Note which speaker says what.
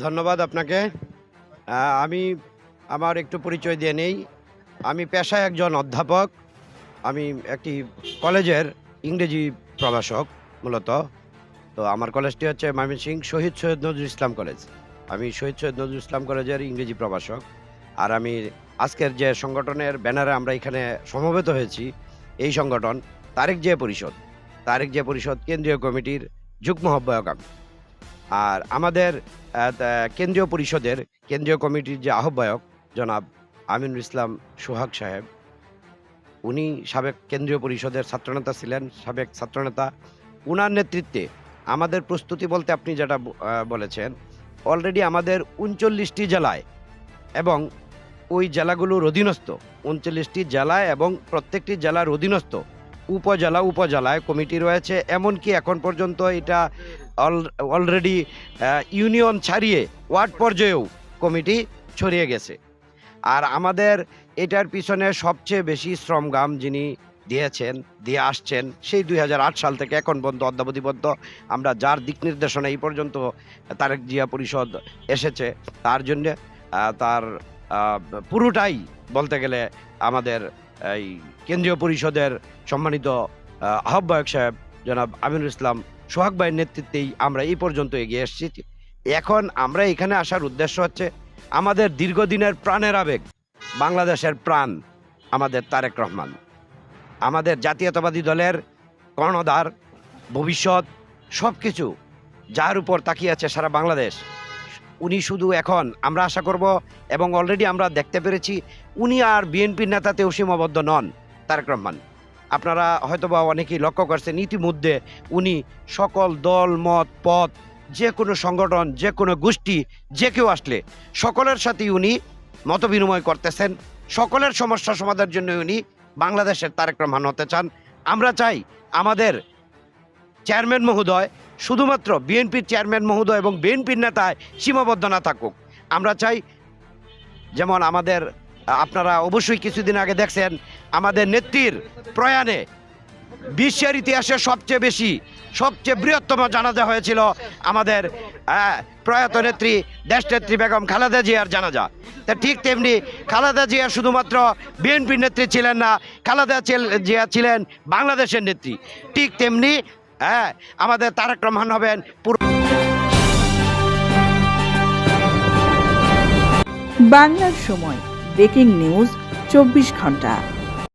Speaker 1: ধন্যবাদ আপনাকে। আমি আমার একটু পরিচয় দিয়ে নেই। আমি পেশায় একজন অধ্যাপক। আমি একটি কলেজের ইংরেজি প্রভাষক মূলত। তো আমার কলেজটি হচ্ছে ময়মনসিংহ শহীদ সৈয়দ নজরুল ইসলাম কলেজ। আমি শহীদ সৈয়দ নজরুল ইসলাম কলেজের ইংরেজি প্রভাষক। আর আমি আজকের যে সংগঠনের ব্যানারে আমরা এখানে সমবেত হয়েছি, এই সংগঠন তারেক জিয়া পরিষদ। তারেক জিয়া পরিষদ কেন্দ্রীয় কমিটির যুগ্ম আহ্বায়ক আমি। আর আমাদের কেন্দ্রীয় পরিষদের কেন্দ্রীয় কমিটির যে আহ্বায়ক জনাব আমিনুল ইসলাম সোহাগ সাহেব, উনি সাবেক কেন্দ্রীয় পরিষদের ছাত্রনেতা ছিলেন, সাবেক ছাত্রনেতা। উনার নেতৃত্বে আমাদের প্রস্তুতি বলতে আপনি যেটা বলেছেন, অলরেডি আমাদের ৩৯টি জেলায় এবং ওই জেলাগুলোর অধীনস্থ ৩৯টি জেলায় এবং প্রত্যেকটি জেলার অধীনস্থ উপজেলায় কমিটি রয়েছে। এমনকি এখন পর্যন্ত এটা অলরেডি ইউনিয়ন ছাড়িয়ে ওয়ার্ড পর্যায়েও কমিটি ছড়িয়ে গেছে। আর আমাদের এটার পিছনে সবচেয়ে বেশি শ্রমঘাম যিনি দিয়ে আসছেন সেই ২০০৮ সাল থেকে এখন পর্যন্ত অদ্যাবধিবদ্ধ আমরা যার দিক নির্দেশনা এই পর্যন্ত তারেক জিয়া পরিষদ এসেছে, তার জন্যে তার পুরোটাই বলতে গেলে আমাদের এই কেন্দ্রীয় পরিষদের সম্মানিত আহ্বায়ক সাহেব জনাব আমিনুল ইসলাম সোহাগ ভাইয়ের নেতৃত্বেই আমরা এই পর্যন্ত এগিয়ে এসেছি। এখন আমরা এখানে আসার উদ্দেশ্য হচ্ছে আমাদের দীর্ঘদিনের প্রাণের আবেগ, বাংলাদেশের প্রাণ আমাদের তারেক রহমান, আমাদের জাতীয়তাবাদী দলের কর্ণধার, ভবিষ্যৎ, সব কিছু যার উপর তাকিয়ে আছে সারা বাংলাদেশ। উনি শুধু এখন আমরা আশা করব এবং অলরেডি আমরা দেখতে পেরেছি উনি আর বিএনপির নেতাতেও সীমাবদ্ধ নন। তারেক রহমান, আপনারা হয়তোবা অনেকেই লক্ষ্য করছেন ইতিমধ্যে উনি সকল দল মত পথ, যে কোনো সংগঠন, যে কোনো গোষ্ঠী, যে কেউ আসলে সকলের সাথেই উনি মত বিনিময় করতেছেন। সকলের সমস্যা সমাধানের জন্য উনি বাংলাদেশের তারেক রহমান হতে চান। আমরা চাই আমাদের চেয়ারম্যান মহোদয় শুধুমাত্র বিএনপির চেয়ারম্যান মহোদয় এবং বিএনপির নেতায় সীমাবদ্ধ না থাকুক। আমরা চাই যেমন আমাদের, আপনারা অবশ্যই কিছুদিন আগে দেখছেন আমাদের নেত্রীর প্রয়াণে বিশ্বের ইতিহাসে সবচেয়ে বৃহত্তম জানাজা হয়েছিল আমাদের প্রয়াত নেত্রী দেশনেত্রী বেগম খালেদা জিয়ার জানাজা। তা ঠিক তেমনি খালেদা জিয়া শুধুমাত্র বিএনপির নেত্রী ছিলেন না, খালেদা জিয়া ছিলেন বাংলাদেশের নেত্রী। ঠিক তেমনি আমাদের তারেক রহমান হবেন
Speaker 2: বাংলার সময় ব্রেকিং নিউজ 24 ঘন্টা।